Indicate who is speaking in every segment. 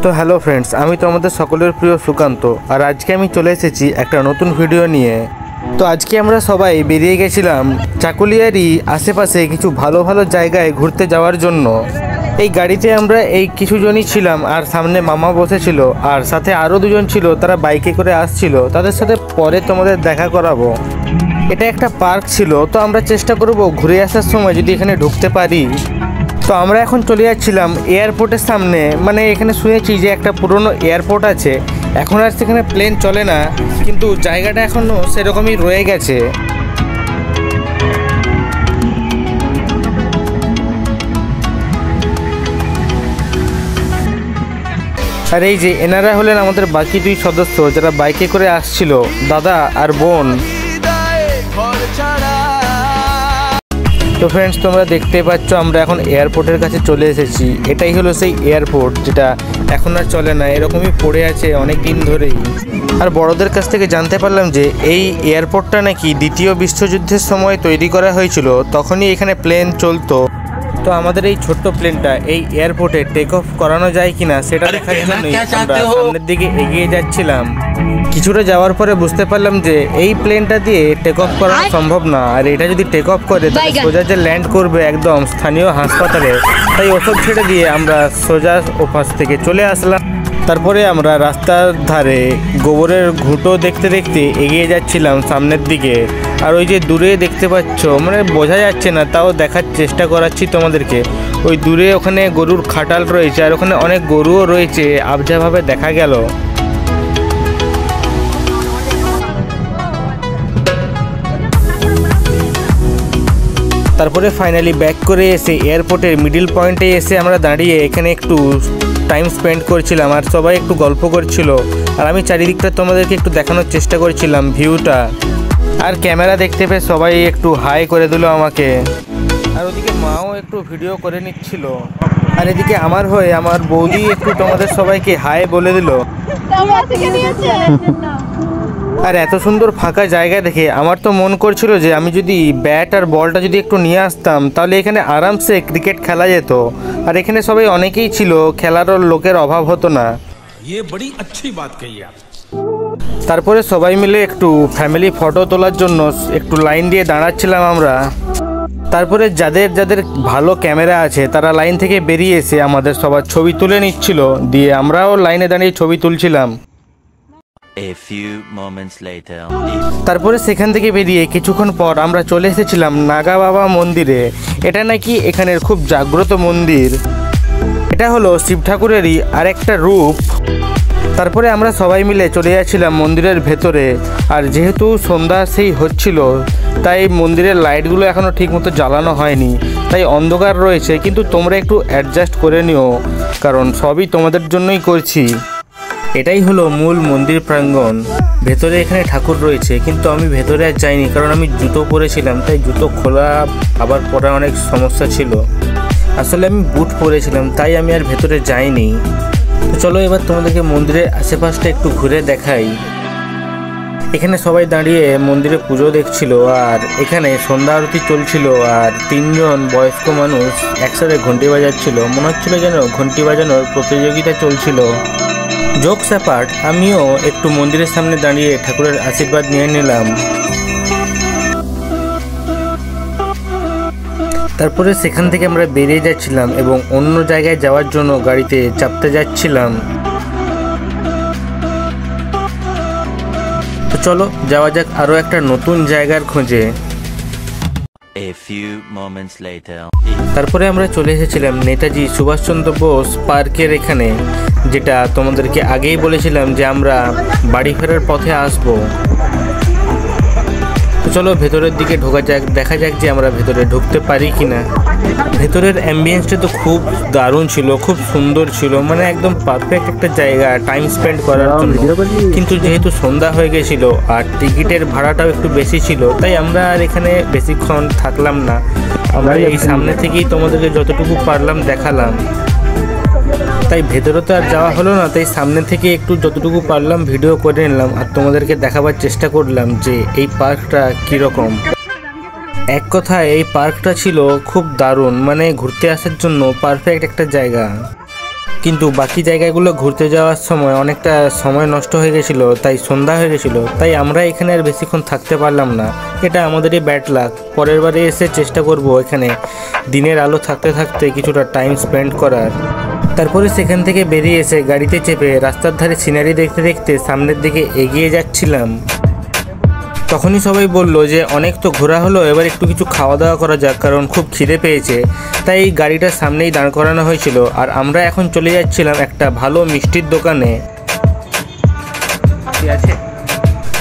Speaker 1: তো hello friends, আমি তো আমাদের সকলের প্রিয় সুকান্ত। আর আজকে আমি চলে এসেছি একটা নতুন ভিডিও নিয়ে। তো আজকে আমরা সবাই বেরিয়ে গেছিলাম চাকুলিয়ারই আশেপাশে কিছু ভালো ভালো জায়গায় ঘুরতে যাওয়ার জন্য। এই গাড়িতে আমরা এই কিছুজনই ছিলাম, আর সামনে মামা বসেছিল, আর সাথে আরও দুজন ছিল, তারা বাইকে করে আসছিল। তাদের সাথে পরে তোমাদের দেখা করাবো। এটা একটা পার্ক ছিল, তো আমরা চেষ্টা করব ঘুরে আসার সময় যদি এখানে ঢুকতে পারি। তো আমরা এখন চলে যাচ্ছিলাম এয়ারপোর্টের সামনে। মানে এখানে শুনেছি যে একটা পুরনো এয়ারপোর্ট আছে, এখন আর সেখানে প্লেন চলে না, কিন্তু জায়গাটা এখনও সেরকমই রয়ে গেছে। আর এই যে এনারা হলেন আমাদের বাকি দুই সদস্য যারা বাইকে করে আসছিল, দাদা আর বোন। তো ফ্রেন্ডস, তোমরা দেখতে পাচ্ছ আমরা এখন এয়ারপোর্টের কাছে চলে এসেছি। এটাই হলো সেই এয়ারপোর্ট যেটা এখন আর চলে না, এরকমই পড়ে আছে অনেক দিন ধরেই। আর বড়দের কাছ থেকে জানতে পারলাম যে এই এয়ারপোর্টটা নাকি দ্বিতীয় বিশ্বযুদ্ধের সময় তৈরি করা হয়েছিল, তখনই এখানে প্লেন চলতো। তো আমাদের এই ছোট্ট প্লেনটা এই এয়ারপোর্টে টেক অফ করানো যায় কিনা সেটা দেখার জন্যই আমরা সামনের দিকে এগিয়ে যাচ্ছিলাম। কিছুটা যাওয়ার পরে বুঝতে পারলাম যে এই প্লেনটা দিয়ে টেক অফ করা সম্ভব না, আর এটা যদি টেক অফ করে তাহলে সোজা যে ল্যান্ড করবে একদম স্থানীয় হাসপাতালে। তাই ওসব ছেড়ে দিয়ে আমরা সোজা ওপাশ থেকে চলে আসলাম। তারপরে আমরা রাস্তার ধারে গোবরের ঘুঁটো দেখতে দেখতে এগিয়ে যাচ্ছিলাম সামনের দিকে। আর ওই যে দূরে দেখতে পাচ্ছ, মানে বোঝা যাচ্ছে না, তাও দেখার চেষ্টা করাচ্ছি তোমাদেরকে। ওই দূরে ওখানে গরুর খাটাল রয়েছে, আর ওখানে অনেক গরুও রয়েছে, আবঝাভাবে দেখা গেল। তারপরে ফাইনালি ব্যাক করে এসে এয়ারপোর্টের মিডিল পয়েন্টে এসে আমরা দাঁড়িয়ে এখানে একটু টাইম স্পেন্ড করছিলাম, আর সবাই একটু গল্প করছিল। আর আমি চারিদিকটা তোমাদেরকে একটু দেখানোর চেষ্টা করছিলাম ভিউটা। আর ক্যামেরা দেখতে পেয়ে সবাই একটু হাই করে দিল আমাকে। আর ওদিকে মাও একটু ভিডিও করে নিচ্ছিল। আর এদিকে আমার হয়ে আমার বৌদি একটু তোমাদের সবাইকে হাই বলে দিল। আর এত সুন্দর ফাঁকা জায়গা দেখে আমার তো মন করছিল যে আমি যদি ব্যাট আর বলটা যদি একটু নিয়ে আসতাম তাহলে এখানে আরামসে ক্রিকেট খেলা যেত। আর এখানে সবাই অনেকেই ছিল, খেলারও লোকের অভাব হতো না। তারপরে সবাই মিলে একটু ফ্যামিলি ফটো তোলার জন্য একটু লাইন দিয়ে দাঁড়াচ্ছিলাম আমরা। তারপরে যাদের যাদের ভালো ক্যামেরা আছে তারা লাইন থেকে বেরিয়ে এসে আমাদের সবার ছবি তুলে নিচ্ছিল, দিয়ে আমরাও লাইনে দাঁড়িয়ে ছবি তুলছিলাম। তারপরে সেখান থেকে বেরিয়ে কিছুক্ষণ পর আমরা চলে এসেছিলাম নাগা বাবা মন্দিরে। এটা নাকি এখানের খুব জাগ্রত মন্দির। এটা হলো শিব ঠাকুরেরই আরেকটা রূপ। তারপরে আমরা সবাই মিলে চলে যাচ্ছিলাম মন্দিরের ভেতরে। আর যেহেতু সন্ধ্যা সেই হচ্ছিল, তাই মন্দিরের লাইটগুলো এখনও ঠিকমতো জ্বালানো হয়নি, তাই অন্ধকার রয়েছে। কিন্তু তোমরা একটু অ্যাডজাস্ট করে নিও, কারণ সবই তোমাদের জন্যই করছি। এটাই হলো মূল মন্দির প্রাঙ্গণ। ভেতরে এখানে ঠাকুর রয়েছে, কিন্তু আমি ভেতরে আর যাইনি, কারণ আমি জুতো পরেছিলাম, তাই জুতো খোলা আবার পরা অনেক সমস্যা ছিল। আসলে আমি বুট পরেছিলাম, তাই আমি আর ভেতরে যাইনি। তো চলো এবার তোমাদেরকে মন্দিরের আশেপাশটা একটু ঘুরে দেখাই। এখানে সবাই দাঁড়িয়ে মন্দিরে পুজো দেখছিল, আর এখানে সন্ধ্যা আরতি চলছিল। আর তিনজন বয়স্ক মানুষ একসাথে ঘন্টি বাজাচ্ছিল, মনে হচ্ছিল যেন ঘন্টি বাজানোর প্রতিযোগিতা চলছিল। জোকস অ্যাপার্ট, আমিও একটু মন্দিরের সামনে দাঁড়িয়ে ঠাকুরের আশীর্বাদ নিয়ে নিলাম। তারপরে সেখান থেকে আমরা বেরিয়ে যাচ্ছিলাম এবং অন্য জায়গায় যাওয়ার জন্য গাড়িতে চাপতে যাচ্ছিলাম। তো চলো যাওয়া যাক আরো একটা নতুন জায়গার খোঁজে। তারপরে আমরা চলে এসেছিলাম নেতাজি সুভাষচন্দ্র বোস পার্কের এখানে, যেটা তোমাদেরকে আগেই বলেছিলাম যে আমরা বাড়ি ফেরার পথে আসবো। তো চলো ভেতরের দিকে ঢোকা যাক, দেখা যাক যে আমরা ভেতরে ঢুকতে পারি কিনা। ভেতরের অ্যাম্বিয়েন্সটা তো খুব দারুণ ছিল, খুব সুন্দর ছিল, মানে একদম পারফেক্ট একটা জায়গা টাইম স্পেন্ড করার জন্য। কিন্তু যেহেতু সন্ধ্যা হয়ে গেছিলো আর টিকিটের ভাড়াটাও একটু বেশি ছিল, তাই আমরা আর এখানে বেশিক্ষণ থাকলাম না। আমরা এই সামনে থেকেই তোমাদেরকে যতটুকু পারলাম দেখালাম। তাই ভেতরে তো আর যাওয়া হলো না, তাই সামনে থেকে একটু যতটুকু পারলাম ভিডিও করে নিলাম, আর তোমাদেরকে দেখাবার চেষ্টা করলাম যে এই পার্কটা কীরকম। এক কথায় এই পার্কটা ছিল খুব দারুণ, মানে ঘুরতে আসার জন্য পারফেক্ট একটা জায়গা। কিন্তু বাকি জায়গাগুলো ঘুরতে যাওয়ার সময় অনেকটা সময় নষ্ট হয়ে গেছিলো, তাই সন্ধ্যা হয়ে গেছিলো, তাই আমরা এখানে আর বেশিক্ষণ থাকতে পারলাম না। এটা আমাদেরই ব্যাড লাক। পরের বারে এসে চেষ্টা করব এখানে দিনের আলো থাকতে থাকতে কিছুটা টাইম স্পেন্ড করার। তারপরে সেখান থেকে বেরিয়ে এসে গাড়িতে চেপে রাস্তার ধারে সিনারি দেখতে দেখতে সামনের দিকে এগিয়ে যাচ্ছিলাম। তখনই সবাই বলল যে অনেক তো ঘোরা হলো, এবার একটু কিছু খাওয়া দাওয়া করা যাক, কারণ খুব খিদে পেয়েছে। তাই এই গাড়িটার সামনেই দাঁড় করানো হয়েছিল আর আমরা এখন চলে যাচ্ছিলাম একটা ভালো মিষ্টির দোকানে।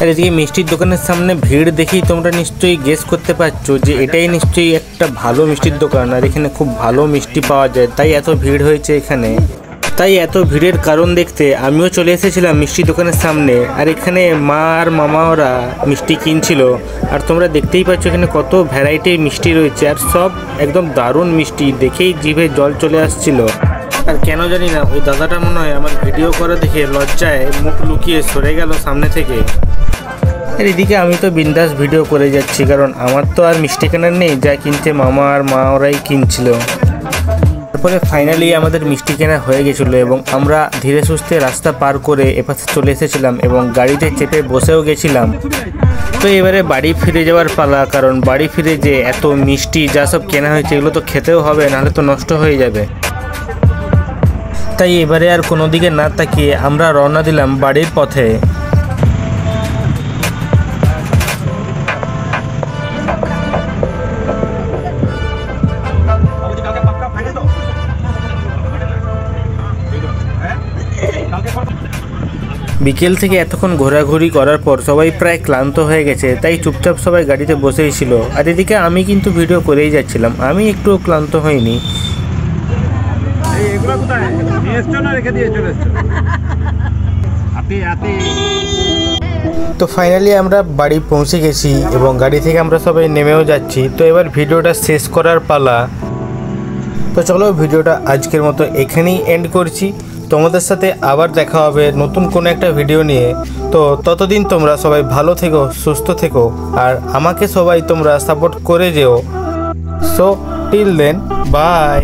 Speaker 1: আর এদিকে মিষ্টির দোকানের সামনে ভিড় দেখেই তোমরা নিশ্চয়ই গেস করতে পারছো যে এটাই নিশ্চয়ই একটা ভালো মিষ্টির দোকান, আর এখানে খুব ভালো মিষ্টি পাওয়া যায়, তাই এত ভিড় হয়েছে এখানে। তাই এত ভিড়ের কারণ দেখতে আমিও চলে এসেছিলাম মিষ্টি দোকানের সামনে। আর এখানে মা আর মামা ওরা মিষ্টি কিনছিল, আর তোমরা দেখতেই পাচ্ছ এখানে কত ভ্যারাইটির মিষ্টি রয়েছে, আর সব একদম দারুণ মিষ্টি, দেখেই জিভে জল চলে আসছিল। আর কেন জানি না ওই দাদাটা মনে হয় আমার ভিডিও করা দেখে লজ্জায় মুখ লুকিয়ে সরে গেল সামনে থেকে। আর এদিকে আমি তো বিন্দাস ভিডিও করে যাচ্ছি, কারণ আমার তো আর মিষ্টি কেনার নেই, যা কিনতে মামা আর মা ওরাই কিনছিল। তারপরে ফাইনালি আমাদের মিষ্টি কেনা হয়ে গেছিলো এবং আমরা ধীরে সুস্থে রাস্তা পার করে এপাশে চলে এসেছিলাম এবং গাড়িতে চেপে বসেও গেছিলাম। তো এবারে বাড়ি ফিরে যাওয়ার পালা, কারণ বাড়ি ফিরে যে এত মিষ্টি যা সব কেনা হয়েছে এগুলো তো খেতেও হবে, নাহলে তো নষ্ট হয়ে যাবে। তাই এবারে আর কোনো দিকে না তাকিয়ে আমরা রওনা দিলাম বাড়ির পথে। বিকেল থেকে এতক্ষণ ঘোরাঘুরি করার পর সবাই প্রায় ক্লান্ত হয়ে গেছে, তাই চুপচাপ সবাই গাড়িতে বসেই ছিল। আর এদিকে আমি কিন্তু ভিডিও করেই যাচ্ছিলাম, আমি একটুও ক্লান্ত হইনি। তো ফাইনালি আমরা বাড়ি পৌঁছে গেছি এবং গাড়ি থেকে আমরা সবাই নেমেও যাচ্ছি। তো এবার ভিডিওটা শেষ করার পালা। তো চলো ভিডিওটা আজকের মতো এখানেই এন্ড করছি। তোমাদের সাথে আবার দেখা হবে নতুন কোনো একটা ভিডিও নিয়ে। তো ততদিন তোমরা সবাই ভালো থেকো, সুস্থ থেকো, আর আমাকে সবাই তোমরা সাপোর্ট করে যেও। So till then, by.